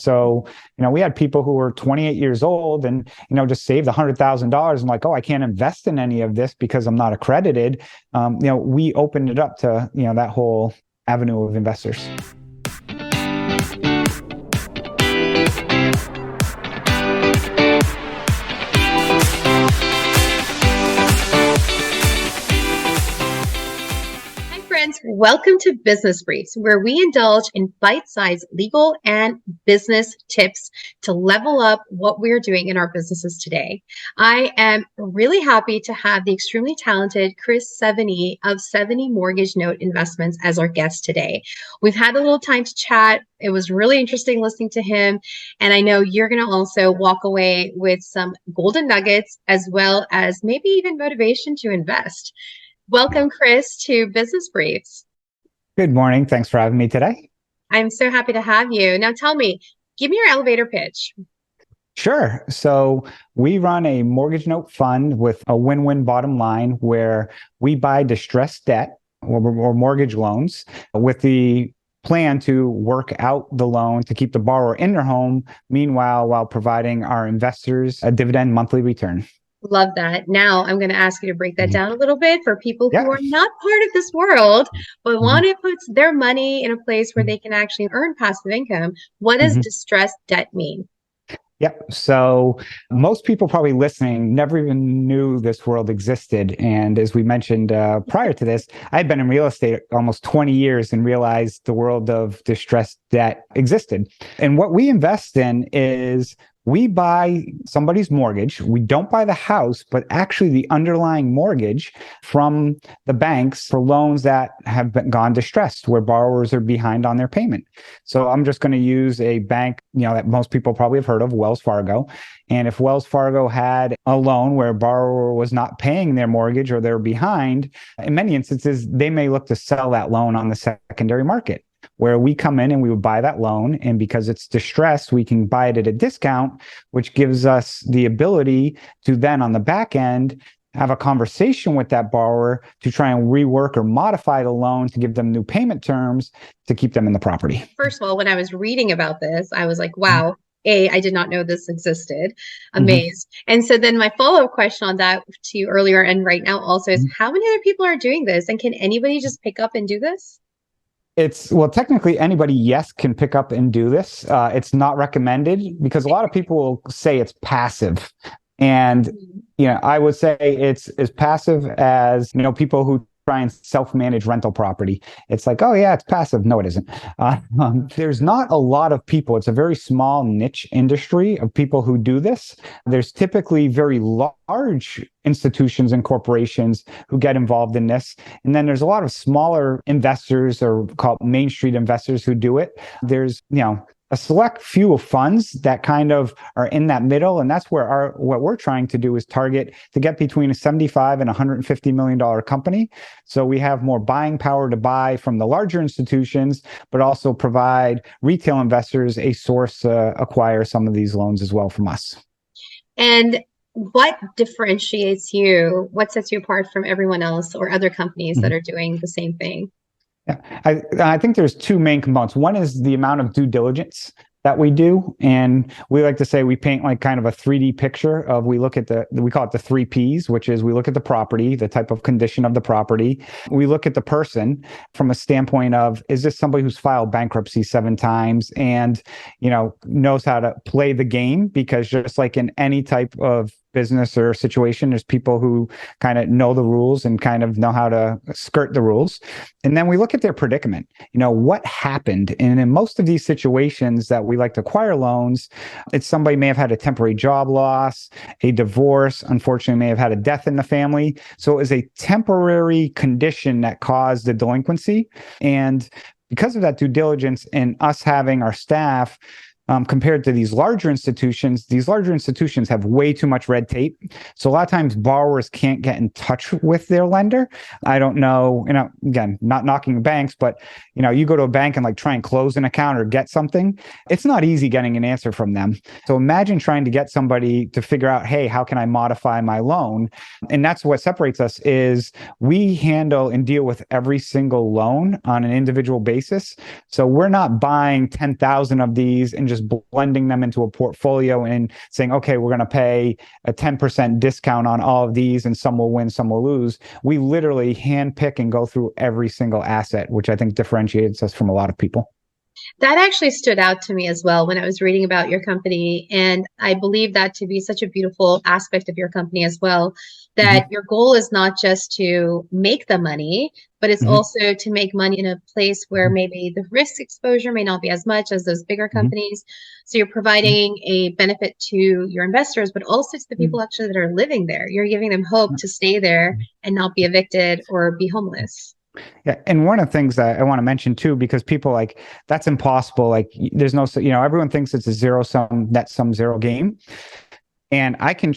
So, we had people who were 28 years old and, just saved $100,000 and like, oh, I can't invest in any of this because I'm not accredited. We opened it up to, that whole avenue of investors. Welcome to Business Briefs, where we indulge in bite-sized legal and business tips to level up what we're doing in our businesses today. I am really happy to have the extremely talented Chris Seveney of Seveney Mortgage Note Investments as our guest today. We've had a little time to chat. It was really interesting listening to him. And I know you're going to also walk away with some golden nuggets as well as maybe even motivation to invest. Welcome, Chris, to Business Briefs. Good morning. Thanks for having me today. I'm so happy to have you. Now tell me, give me your elevator pitch. Sure. So we run a mortgage note fund with a win-win bottom line where we buy distressed debt or mortgage loans with the plan to work out the loan to keep the borrower in their home, meanwhile, while providing our investors a dividend monthly return. Love that. Now I'm going to ask you to break that down a little bit for people who are not part of this world, but want to put their money in a place where they can actually earn passive income. What does distressed debt mean? Yep. So most people probably listening never even knew this world existed. And as we mentioned prior to this, I've been in real estate almost 20 years and realized the world of distressed debt existed. And what we invest in is we buy somebody's mortgage. We don't buy the house, but actually the underlying mortgage from the banks for loans that have gone distressed, where borrowers are behind on their payment. So I'm just going to use a bank, that most people probably have heard of, Wells Fargo. And if Wells Fargo had a loan where a borrower was not paying their mortgage or they're behind, in many instances, they may look to sell that loan on the secondary market, where we come in and we would buy that loan. And because it's distressed, we can buy it at a discount, which gives us the ability to then on the back end have a conversation with that borrower to try and rework or modify the loan to give them new payment terms to keep them in the property. First of all, when I was reading about this, I was like, wow. I did not know this existed. Amazed. And so then my follow-up question on that to you earlier and right now also is how many other people are doing this? And can anybody just pick up and do this? Technically anybody, yes, can pick up and do this. It's not recommended because a lot of people will say it's passive. And, I would say it's as passive as, people who try and self-manage rental property. It's like, oh yeah, it's passive. No, it isn't. There's not a lot of people. It's a very small niche industry of people who do this. There's typically very large institutions and corporations who get involved in this. And then there's a lot of smaller investors or called Main Street investors who do it. There's, a select few of funds that kind of are in that middle. And that's where what we're trying to do is target to get between a $75 and $150 million company. So we have more buying power to buy from the larger institutions, but also provide retail investors a source to acquire some of these loans as well from us. And what differentiates you? What sets you apart from everyone else or other companies that are doing the same thing? Yeah, I think there's two main components. One is the amount of due diligence that we do. And we like to say we paint like kind of a 3D picture of, we look at we call it the 3 Ps, which is we look at the property, the type of condition of the property. We look at the person from a standpoint of, is this somebody who's filed bankruptcy 7 times and, knows how to play the game? Because just like in any type of business or situation, there's people who kind of know the rules and kind of know how to skirt the rules. And then we look at their predicament, what happened. And in most of these situations that we like to acquire loans, it's somebody may have had a temporary job loss, a divorce, unfortunately may have had a death in the family. So it was a temporary condition that caused the delinquency. And because of that due diligence and us having our staff, compared to these larger institutions have way too much red tape. So a lot of times borrowers can't get in touch with their lender. I don't know, again, not knocking banks, but, you go to a bank and like try and close an account or get something. It's not easy getting an answer from them. So imagine trying to get somebody to figure out, hey, how can I modify my loan? And that's what separates us is we handle and deal with every single loan on an individual basis. So we're not buying 10,000 of these and just just blending them into a portfolio and saying, okay, we're going to pay a 10% discount on all of these and some will win, some will lose. We literally handpick and go through every single asset, which I think differentiates us from a lot of people. That actually stood out to me as well when I was reading about your company. And I believe that to be such a beautiful aspect of your company as well, that your goal is not just to make the money, but it's also to make money in a place where maybe the risk exposure may not be as much as those bigger companies. So you're providing a benefit to your investors, but also to the people actually that are living there. You're giving them hope to stay there and not be evicted or be homeless. Yeah. And one of the things that I want to mention too, because people like, that's impossible. Like there's no, everyone thinks it's a zero sum, net sum zero game. And I can,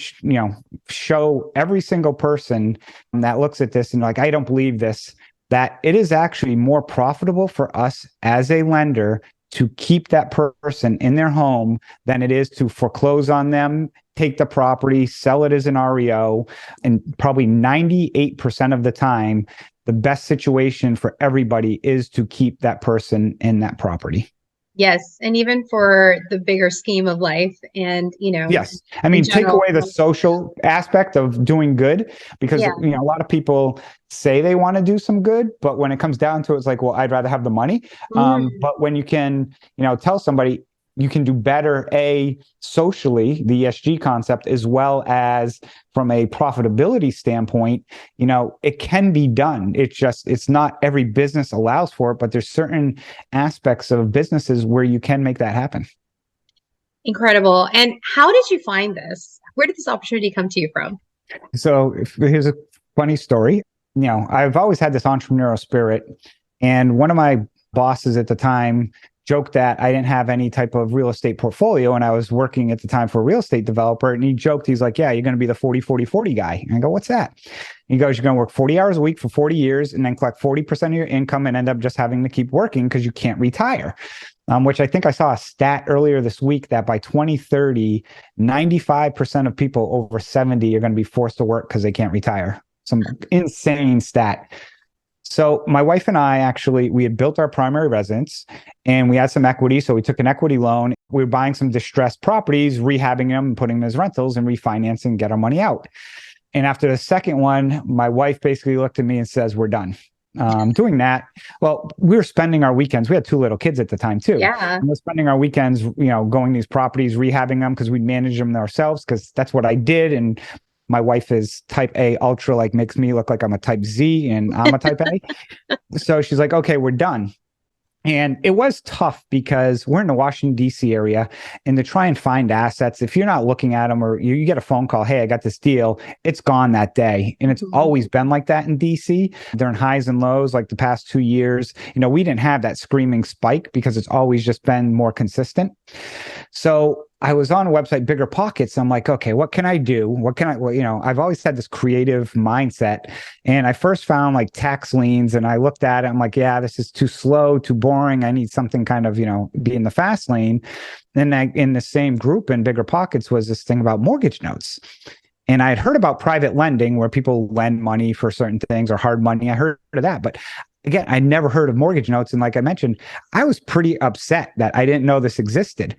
show every single person that looks at this and like, I don't believe this, that it is actually more profitable for us as a lender to keep that person in their home than it is to foreclose on them, take the property, sell it as an REO. And probably 98% of the time, the best situation for everybody is to keep that person in that property. Yes. And even for the bigger scheme of life and, yes. I mean, take away the social aspect of doing good because, a lot of people say they want to do some good, but when it comes down to it, it's like, well, I'd rather have the money. But when you can, tell somebody, you can do better, socially, the ESG concept, as well as from a profitability standpoint, it can be done. It's not every business allows for it, but there's certain aspects of businesses where you can make that happen. Incredible. And how did you find this? Where did this opportunity come to you from? So here's a funny story. I've always had this entrepreneurial spirit, and one of my bosses at the time joked that I didn't have any type of real estate portfolio, and I was working at the time for a real estate developer, and he joked, he's like, yeah, you're going to be the 40-40-40 guy. And I go, what's that? He goes, you're going to work 40 hours a week for 40 years and then collect 40% of your income and end up just having to keep working because you can't retire. Which I think I saw a stat earlier this week that by 2030, 95% of people over 70 are going to be forced to work because they can't retire. Some insane stat. So my wife and I we had built our primary residence and we had some equity. So we took an equity loan. We were buying some distressed properties, rehabbing them and putting them as rentals and refinancing, get our money out. And after the second one, my wife basically looked at me and says, we're done. Doing that. Well, we were spending our weekends. We had two little kids at the time too. Yeah. And we're spending our weekends, going these properties, rehabbing them because we manage them ourselves because that's what I did. And my wife is type A ultra, like makes me look like I'm a type Z and I'm a type A. So she's like, okay, we're done. And it was tough because we're in the Washington, D.C. area, and to try and find assets, if you're not looking at them or you get a phone call, hey, I got this deal, it's gone that day. And it's always been like that in D.C. They're in highs and lows like the past 2 years. We didn't have that screaming spike because it's always just been more consistent. So I was on a website, Bigger Pockets. I'm like, okay, what can I do? I've always had this creative mindset. And I first found like tax liens and I looked at it. I'm like, yeah, this is too slow, too boring. I need something kind of, be in the fast lane. Then in the same group in Bigger Pockets was this thing about mortgage notes. And I had heard about private lending where people lend money for certain things or hard money. I heard of that, but again, I never heard of mortgage notes. And like I mentioned, I was pretty upset that I didn't know this existed.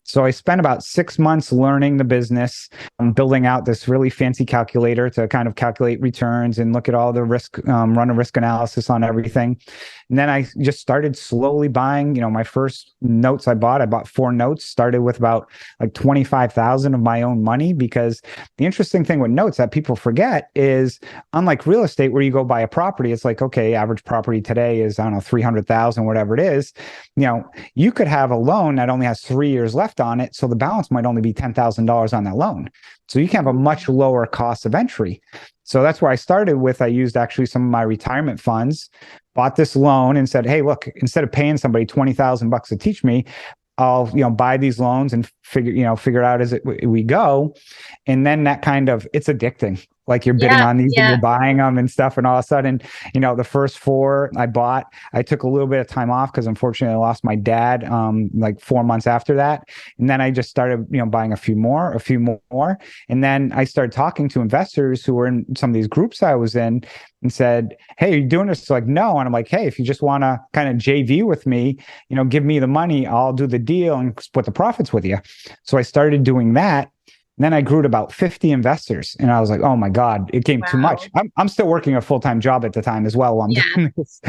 So I spent about 6 months learning the business, building out this really fancy calculator to kind of calculate returns and look at all the risk, run a risk analysis on everything. And then I just started slowly buying, my first notes I bought 4 notes, started with about like 25,000 of my own money, because the interesting thing with notes that people forget is unlike real estate where you go buy a property, it's like, okay, average property today is, I don't know, 300,000, whatever it is. You could have a loan that only has 3 years left on it. So the balance might only be $10,000 on that loan. So you can have a much lower cost of entry. So that's where I started with. I used actually some of my retirement funds, bought this loan and said, hey, look, instead of paying somebody $20,000 to teach me, I'll, buy these loans and figure out as we go. And then that kind of, it's addicting. like you're bidding Yeah, on these and yeah. you're buying them and stuff. And all of a sudden, the first four I bought, I took a little bit of time off because unfortunately I lost my dad like 4 months after that. And then I just started, buying a few more. And then I started talking to investors who were in some of these groups I was in and said, hey, are you doing this? Like, no. And I'm like, hey, if you just want to kind of JV with me, give me the money, I'll do the deal and split the profits with you. So I started doing that. And then I grew to about 50 investors. And I was like, oh my God, it came too much. I'm still working a full-time job at the time as well while I'm doing this.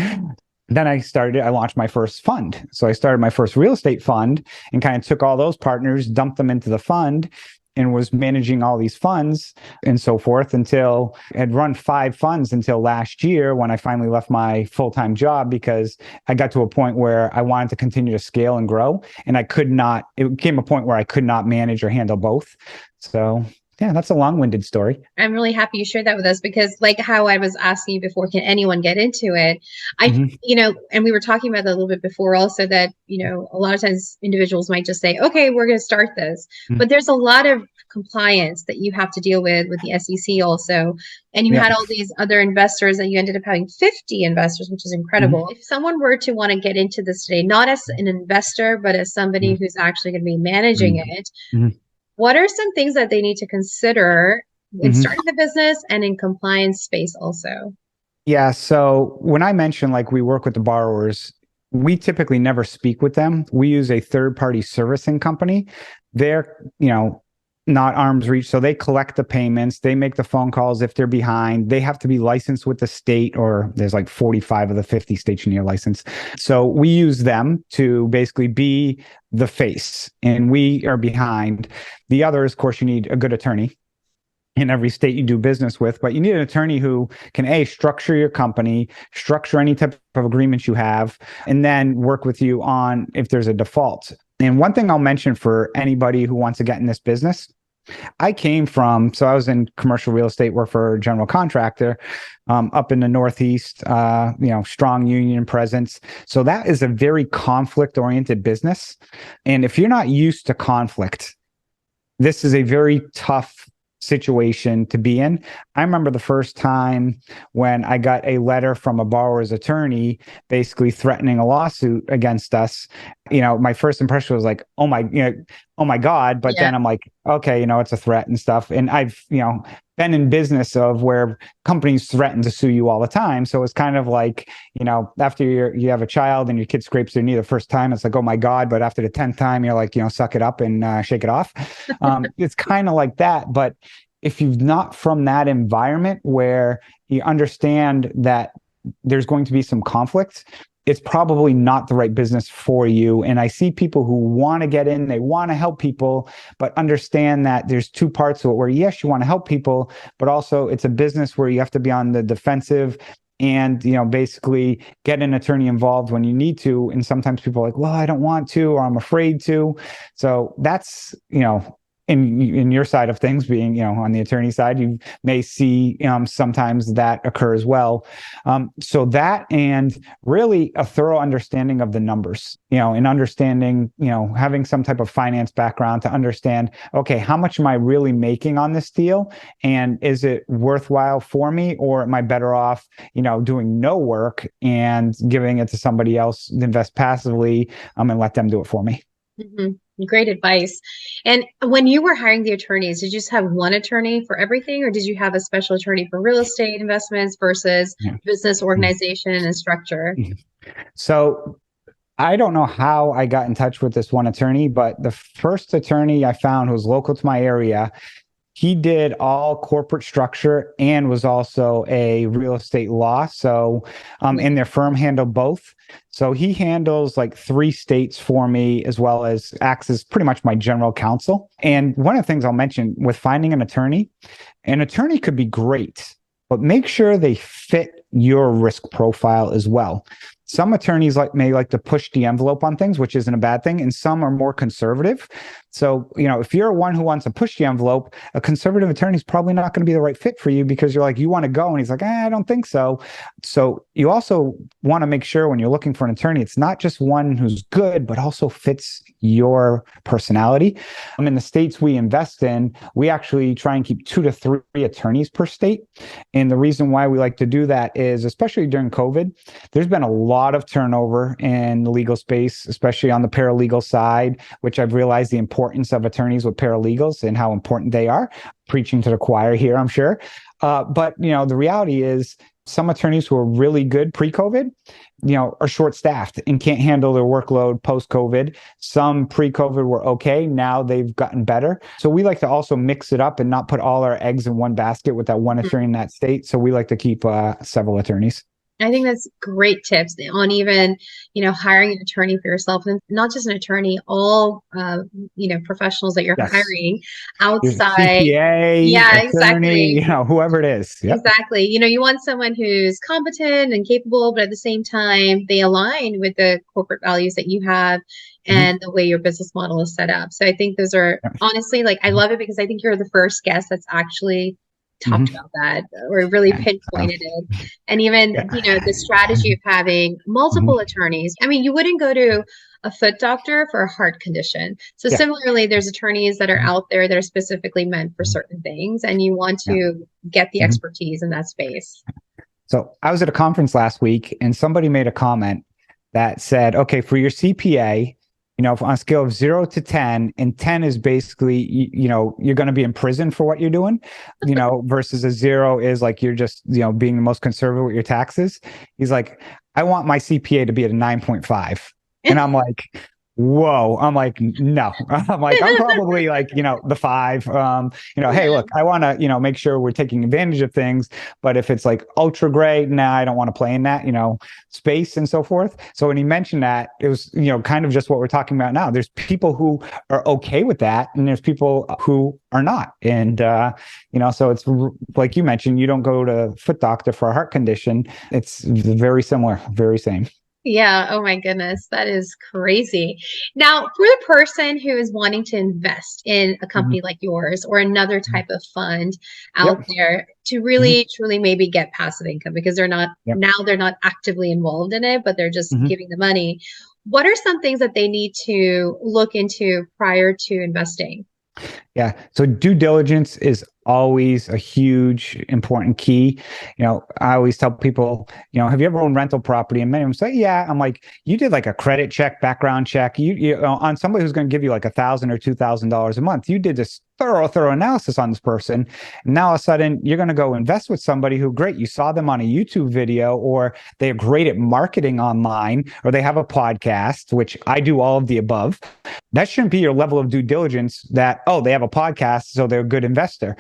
Then I launched my first fund. So I started my first real estate fund and kind of took all those partners, dumped them into the fund, and was managing all these funds and so forth until I had run 5 funds until last year when I finally left my full-time job because I got to a point where I wanted to continue to scale and grow. And it came a point where I could not manage or handle both. So yeah, that's a long-winded story. I'm really happy you shared that with us because, like how I was asking you before, can anyone get into it? And we were talking about that a little bit before also that, a lot of times individuals might just say, okay, we're going to start this. But there's a lot of compliance that you have to deal with the SEC also. And you had all these other investors and you ended up having 50 investors, which is incredible. If someone were to want to get into this today, not as an investor, but as somebody who's actually going to be managing it, what are some things that they need to consider in starting the business and in compliance space also? Yeah. So when I mentioned like we work with the borrowers, we typically never speak with them. We use a third-party servicing company. They're, not arm's reach. So they collect the payments. They make the phone calls if they're behind. They have to be licensed with the state, or there's like 45 of the 50 states you need a license. So we use them to basically be the face, and we are behind. The other is, of course, you need a good attorney in every state you do business with, but you need an attorney who can structure your company, structure any type of agreements you have, and then work with you on if there's a default. And one thing I'll mention for anybody who wants to get in this business, I was in commercial real estate, work for a general contractor up in the Northeast, strong union presence. So that is a very conflict-oriented business. And if you're not used to conflict, this is a very tough situation to be in. I remember the first time when I got a letter from a borrower's attorney basically threatening a lawsuit against us. My first impression was like, oh my God. But then I'm like, okay, it's a threat and stuff. And I've, been in business of where companies threaten to sue you all the time. So it's kind of like, after you have a child and your kid scrapes their knee the first time, it's like, oh my God. But after the 10th time, you're like, suck it up and shake it off. It's kind of like that. But if you're not from that environment where you understand that there's going to be some conflict, it's probably not the right business for you. And I see people who want to get in, they want to help people, but understand that there's two parts to it where, yes, you want to help people, but also it's a business where you have to be on the defensive and, basically get an attorney involved when you need to. And sometimes people are like, well, I don't want to, or I'm afraid to. So that's, in your side of things being, on the attorney side, you may see sometimes that occur as well. So that, and really a thorough understanding of the numbers, and understanding, having some type of finance background to understand, okay, how much am I really making on this deal? And is it worthwhile for me, or am I better off, doing no work and giving it to somebody else, invest passively, and let them do it for me? Great advice. And when you were hiring the attorneys, did you just have one attorney for everything, or did you have a special attorney for real estate investments versus business organization and structure? So I don't know how I got in touch with this one attorney, but the first attorney I found who was local to my area, he did all corporate structure and was also a real estate law. So, and their firm handled both. So he handles like 3 states for me, as well as acts as pretty much my general counsel. And one of the things I'll mention with finding an attorney could be great, but make sure they fit your risk profile as well. Some attorneys may like to push the envelope on things, which isn't a bad thing, and some are more conservative. So, if you're one who wants to push the envelope, a conservative attorney is probably not going to be the right fit for you because you're like, you want to go. And he's like, I don't think so. So you also want to make sure when you're looking for an attorney, it's not just one who's good, but also fits your personality. In the states we invest in, we actually try and keep 2 to 3 attorneys per state. And the reason why we like to do that is, especially during COVID, there's been a lot of turnover in the legal space, especially on the paralegal side, which I've realized the importance of attorneys with paralegals and how important they are. Preaching to the choir here, I'm sure. But the reality is some attorneys who are really good pre-COVID, are short-staffed and can't handle their workload post-COVID. Some pre-COVID were okay. Now they've gotten better. So we like to also mix it up and not put all our eggs in one basket with that one attorney in that state. So we like to keep several attorneys. I think that's great tips on even, hiring an attorney for yourself, and not just an attorney, all, professionals that you're Yes. hiring outside. Your CPA, Yeah, attorney, exactly. whoever it is. Yep. Exactly. You want someone who's competent and capable, but at the same time, they align with the corporate values that you have and the way your business model is set up. So I think those are honestly, I love it because I think you're the first guest that's actually talked about that or really pinpointed it. And even, the strategy of having multiple attorneys. I mean, you wouldn't go to a foot doctor for a heart condition. So similarly, there's attorneys that are out there that are specifically meant for certain things, and you want to get the expertise in that space. So I was at a conference last week and somebody made a comment that said, okay, for your CPA, on a scale of 0 to 10, and 10 is basically, you're going to be in prison for what you're doing, versus a 0 is like, you're just, being the most conservative with your taxes. He's like, I want my CPA to be at a 9.5. And I'm like, whoa. I'm like, no. I'm like, I'm probably like, the 5. Hey, look, I want to, make sure we're taking advantage of things. But if it's like ultra gray, I don't want to play in that, space and so forth. So when he mentioned that, it was, kind of just what we're talking about now. There's people who are okay with that, and there's people who are not. And, so it's like you mentioned, you don't go to foot doctor for a heart condition. It's very similar, very same. Yeah. Oh my goodness. That is crazy. Now, for the person who is wanting to invest in a company like yours or another type of fund out there to really, truly maybe get passive income because they're not actively involved in it, but they're just giving the money. What are some things that they need to look into prior to investing? Yeah. So due diligence is always a huge, important key. I always tell people, have you ever owned rental property? And many of them say, yeah. I'm like, you did like a credit check, background check. You on somebody who's going to give you like $1,000 or $2,000 a month. You did this thorough analysis on this person. And now all of a sudden you're going to go invest with somebody who, great, you saw them on a YouTube video, or they're great at marketing online, or they have a podcast, which I do all of the above. That shouldn't be your level of due diligence that, they have a podcast, so they're a good investor.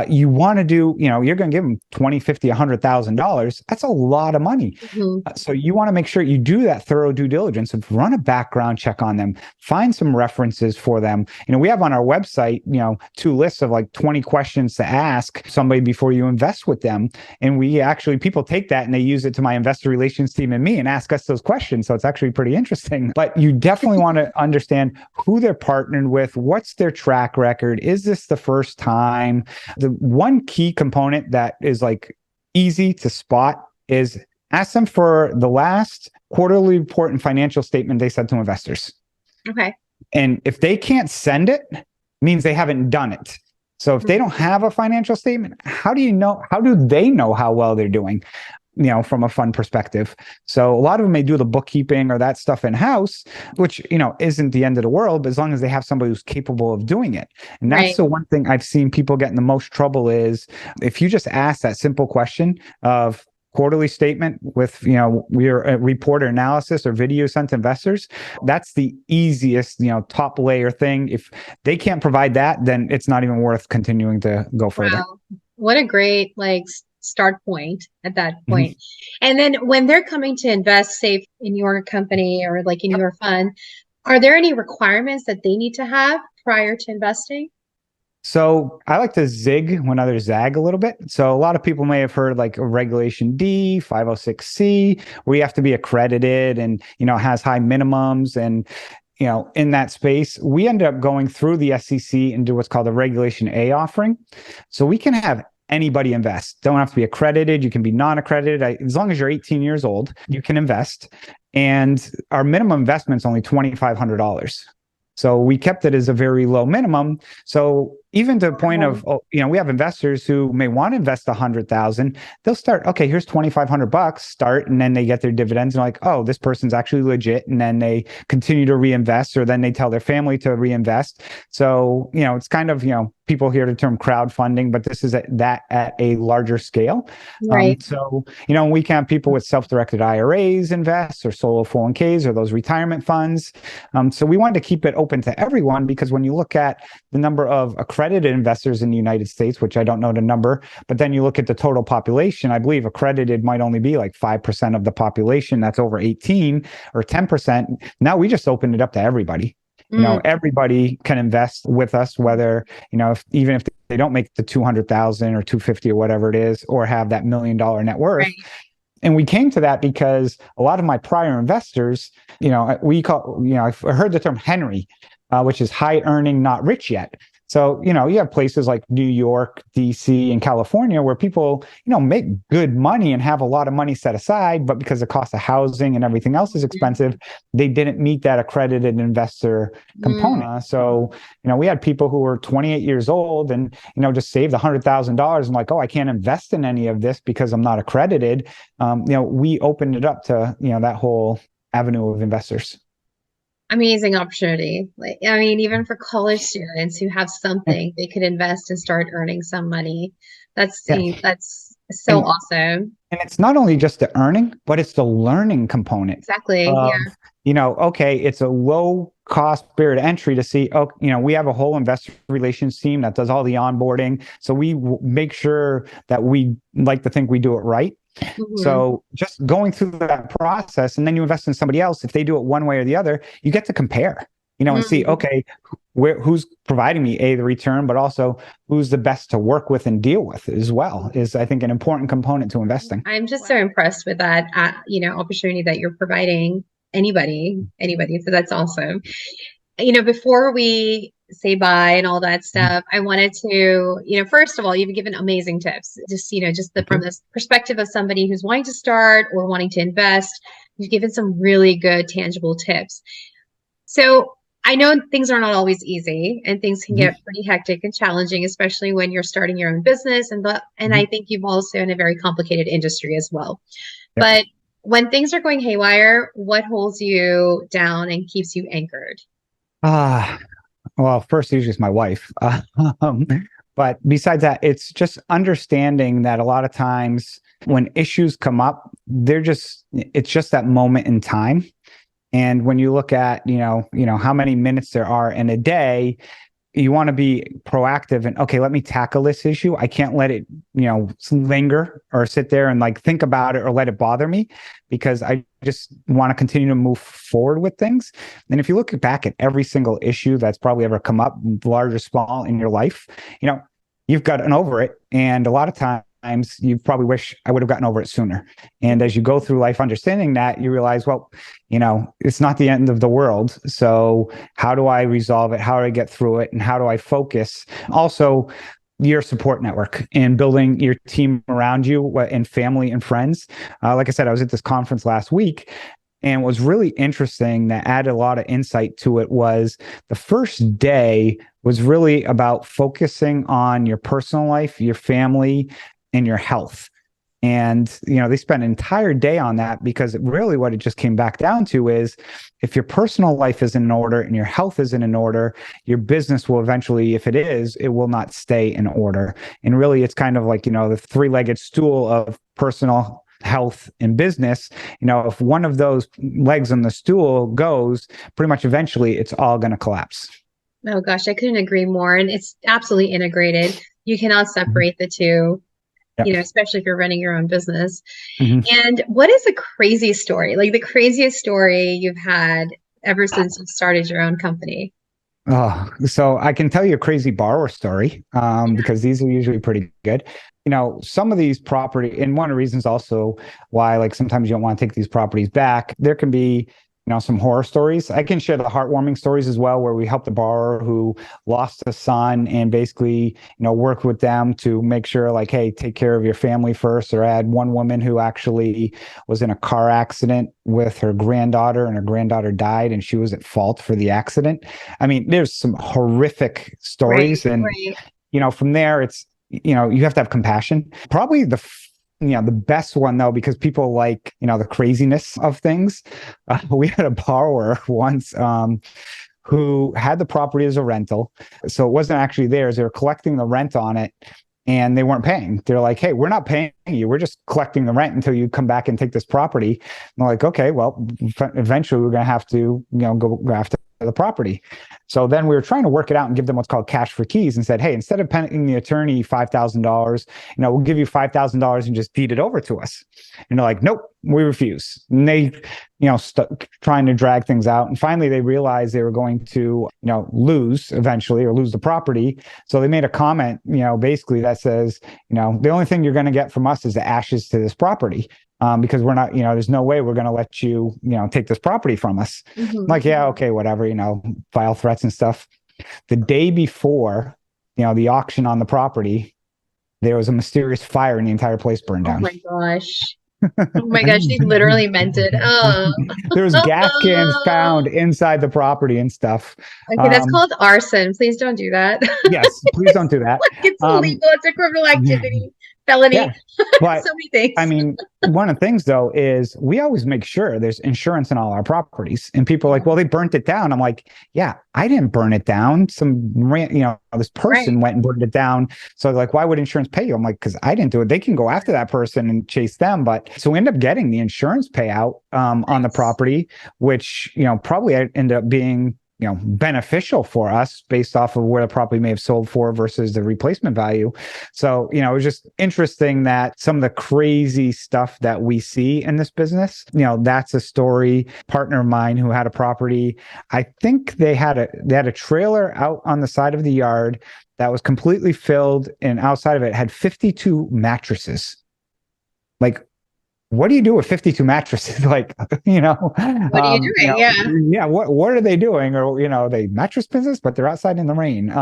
You want to do, you're going to give them $20, $50, $100,000. That's a lot of money. So you want to make sure you do that thorough due diligence and run a background check on them, find some references for them. We have on our website, 2 lists of like 20 questions to ask somebody before you invest with them. And people take that and they use it to my investor relations team and me and ask us those questions. So it's actually pretty interesting. But you definitely want to understand who they're partnered with, what's their track record, is this the first time? The one key component that is like easy to spot is ask them for the last quarterly report and financial statement they sent to investors. Okay. And if they can't send it, means they haven't done it. So if they don't have a financial statement, how do they know how well they're doing? From a fund perspective. So a lot of them may do the bookkeeping or that stuff in-house, which, isn't the end of the world, but as long as they have somebody who's capable of doing it. And that's the one thing I've seen people get in the most trouble is if you just ask that simple question of quarterly statement with, your report or analysis or video sent to investors, that's the easiest, top layer thing. If they can't provide that, then it's not even worth continuing to go further. Wow. What a great, start point at that point. And then when they're coming to invest, say in your company or in your fund, are there any requirements that they need to have prior to investing? So I like to zig when others zag a little bit. So a lot of people may have heard like a Regulation D, 506C, where you have to be accredited and, has high minimums. And, in that space, we ended up going through the SEC and do what's called a Regulation A offering. So we can have anybody invest. Don't have to be accredited. You can be non-accredited. As long as you're 18 years old, you can invest. And our minimum investment is only $2,500. So we kept it as a very low minimum. So even to the point of, we have investors who may want to invest 100,000. They'll start, okay, here's $2,500, start, and then they get their dividends and like, oh, this person's actually legit. And then they continue to reinvest, or then they tell their family to reinvest. So, it's kind of, people hear the term crowdfunding, but this is at a larger scale. Right. So, we can have people with self-directed IRAs invest, or solo 401ks, or those retirement funds. So we wanted to keep it open to everyone, because when you look at the number of accredited investors in the United States, which I don't know the number, but then you look at the total population, I believe accredited might only be like 5% of the population that's over 18, or 10%. Now we just opened it up to everybody. Everybody can invest with us, whether, even if they don't make the 200,000 or 250 or whatever it is, or have that $1 million net worth. Right. And we came to that because a lot of my prior investors, we call, I've heard the term Henry, which is high earning, not rich yet. So, you have places like New York, DC, and California where people, make good money and have a lot of money set aside, but because the cost of housing and everything else is expensive, they didn't meet that accredited investor component. So, we had people who were 28 years old and, just saved $100,000 and like, oh, I can't invest in any of this because I'm not accredited. We opened it up to, that whole avenue of investors. Amazing opportunity. Even for college students who have something, they could invest and start earning some money. That's so awesome. And it's not only just the earning, but it's the learning component. Exactly. Okay, it's a low cost barrier to entry to see, we have a whole investor relations team that does all the onboarding. So we make sure that we like to think we do it right. Mm-hmm. So just going through that process, and then you invest in somebody else. If they do it one way or the other, you get to compare, and see, okay, who's providing me the return, but also who's the best to work with and deal with as well is, I think, an important component to investing. I'm just so impressed with that, opportunity that you're providing anybody. So that's awesome. Before we say bye and all that stuff, I wanted to, first of all, you've given amazing tips. Just, from this perspective of somebody who's wanting to start or wanting to invest, you've given some really good, tangible tips. So I know things are not always easy, and things can get pretty hectic and challenging, especially when you're starting your own business. And I think you've also in a very complicated industry as well. Yep. But when things are going haywire, what holds you down and keeps you anchored? Well, first, usually it's my wife. But besides that, it's just understanding that a lot of times when issues come up, it's just that moment in time. And when you look at, how many minutes there are in a day, you want to be proactive and, okay, let me tackle this issue. I can't let it, linger or sit there and like think about it or let it bother me, because I just want to continue to move forward with things. And if you look back at every single issue that's probably ever come up, large or small, in your life, you've gotten over it. And a lot of times you probably wish I would have gotten over it sooner. And as you go through life understanding that, you realize, well, it's not the end of the world. So how do I resolve it? How do I get through it? And how do I focus? Also, your support network and building your team around you and family and friends. Like I said, I was at this conference last week, and what was really interesting that added a lot of insight to it was the first day was really about focusing on your personal life, your family, and your health. And, they spent an entire day on that, because really what it just came back down to is if your personal life isn't in order and your health isn't in order, your business will eventually, if it is, it will not stay in order. And really, it's kind of like, the three-legged stool of personal health and business. If one of those legs on the stool goes, pretty much eventually it's all going to collapse. Oh gosh, I couldn't agree more. And it's absolutely integrated. You cannot separate the two. Yep. Especially if you're running your own business. And what is the craziest story, like the craziest story you've had ever since you started your own company? Oh, so I can tell you a crazy borrower story, because these are usually pretty good. Some of these property, and one of the reasons also why, like, sometimes you don't want to take these properties back, there can be some horror stories. I can share the heartwarming stories as well, where we helped a borrower who lost a son and basically, work with them to make sure like, hey, take care of your family first. Or I had one woman who actually was in a car accident with her granddaughter, and her granddaughter died and she was at fault for the accident. I mean, there's some horrific stories. Right, And, right. from there, it's, you have to have compassion. Probably the best one though, because people like, the craziness of things. We had a borrower once who had the property as a rental. So it wasn't actually theirs. They were collecting the rent on it and they weren't paying. They're like, hey, we're not paying you. We're just collecting the rent until you come back and take this property. And they're like, okay, well, eventually we're going to have to, go after the property. So then we were trying to work it out and give them what's called cash for keys, and said, hey, instead of paying the attorney $5,000, we'll give you $5,000 and just deed it over to us. And they're like, nope, we refuse. And they, trying to drag things out. And finally they realized they were going to, lose eventually, or lose the property. So they made a comment, basically that says, the only thing you're going to get from us is the ashes to this property. Because we're not, there's no way we're going to let you, take this property from us. Mm-hmm. Like, yeah, okay, whatever, file threats and stuff. The day before, the auction on the property, there was a mysterious fire and the entire place burned down. Oh my gosh. Oh my gosh, she literally meant it. Oh. There was gas cans found inside the property and stuff. Okay, that's called arson. Please don't do that. Yes, please don't do that. Like, it's illegal. It's a criminal activity. Felony. Yeah, but so many things. I mean, one of the things though is we always make sure there's insurance in all our properties. And people are like, well, they burnt it down. I'm like, yeah, I didn't burn it down. This person went and burned it down. So like, why would insurance pay you? I'm like, because I didn't do it. They can go after that person and chase them. But so we end up getting the insurance payout on the property, which, probably ended up being beneficial for us based off of where the property may have sold for versus the replacement value. So, it was just interesting that some of the crazy stuff that we see in this business, that's a story. Partner of mine who had a property, I think they had a trailer out on the side of the yard that was completely filled, and outside of it had 52 mattresses. Like, what do you do with 52 mattresses? Like, what are you doing? Yeah. What are they doing? Or, they mattress business, but they're outside in the rain.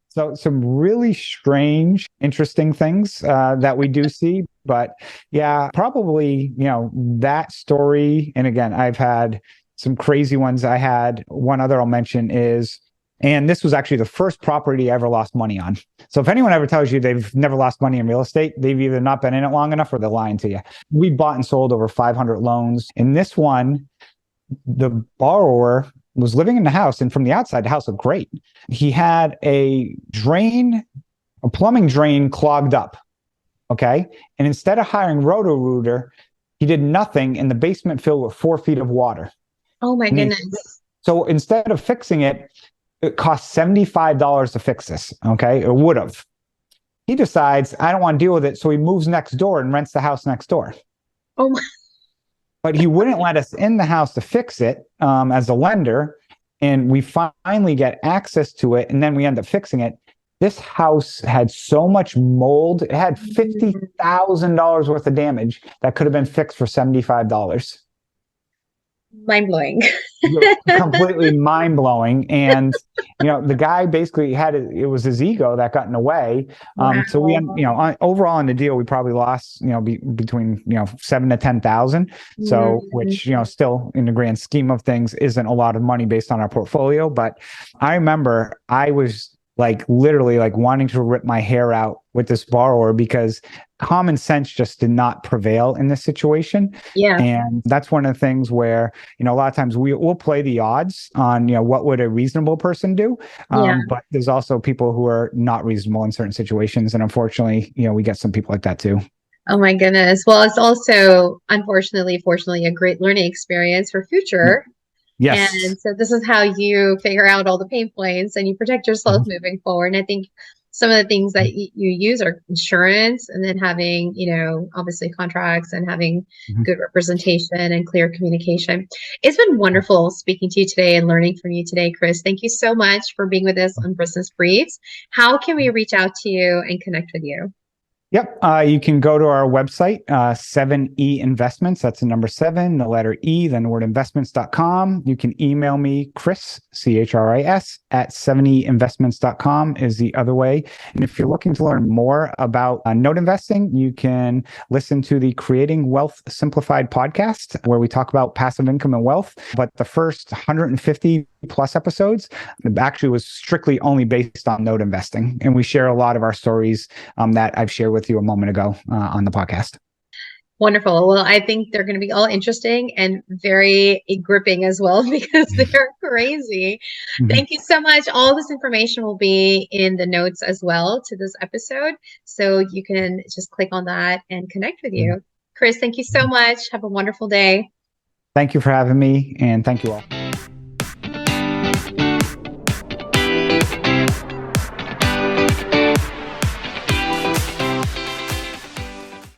So some really strange, interesting things that we do see. But yeah, probably, that story. And again, I've had some crazy ones. I had one other I'll mention is, and this was actually the first property I ever lost money on. So if anyone ever tells you they've never lost money in real estate, they've either not been in it long enough or they're lying to you. We bought and sold over 500 loans. In this one, the borrower was living in the house, and from the outside, the house looked great. He had a plumbing drain clogged up. Okay. And instead of hiring Roto-Rooter, he did nothing, and the basement filled with 4 feet of water. Oh my goodness. So instead of fixing it, it cost $75 to fix this. Okay. It would have. He decides, I don't want to deal with it. So he moves next door and rents the house next door. Oh my. But he wouldn't let us in the house to fix it as a lender. And we finally get access to it. And then we end up fixing it. This house had so much mold. It had $50,000 worth of damage that could have been fixed for $75. Mind blowing. Completely mind blowing. And the guy basically it was his ego that got in the way. Wow. So we overall in the deal we probably lost between $7,000 to $10,000. So which still in the grand scheme of things isn't a lot of money based on our portfolio. But I remember I was literally wanting to rip my hair out with this borrower because common sense just did not prevail in this situation. Yeah. And that's one of the things where, a lot of times we'll play the odds on, what would a reasonable person do? But there's also people who are not reasonable in certain situations. And unfortunately, we get some people like that too. Oh my goodness. Well, it's also, fortunately, a great learning experience for future. Yes. And so this is how you figure out all the pain points and you protect yourself moving forward. And I think some of the things that you use are insurance, and then having, obviously contracts, and having good representation and clear communication. It's been wonderful speaking to you today and learning from you today, Chris. Thank you so much for being with us on Business Briefs. How can we reach out to you and connect with you? Yep. You can go to our website, 7E Investments. That's the number 7, the letter E, then the word investments.com. You can email me, Chris, Chris, at 7einvestments.com is the other way. And if you're looking to learn more about note investing, you can listen to the Creating Wealth Simplified podcast, where we talk about passive income and wealth. But the first 150 plus episodes actually was strictly only based on note investing. And we share a lot of our stories that I've shared with you a moment ago on the podcast. Wonderful. Well, I think they're going to be all interesting and very gripping as well because they're crazy. Thank you so much. All this information will be in the notes as well to this episode. So you can just click on that and connect with you. Chris, thank you so much. Have a wonderful day. Thank you for having me, and thank you all.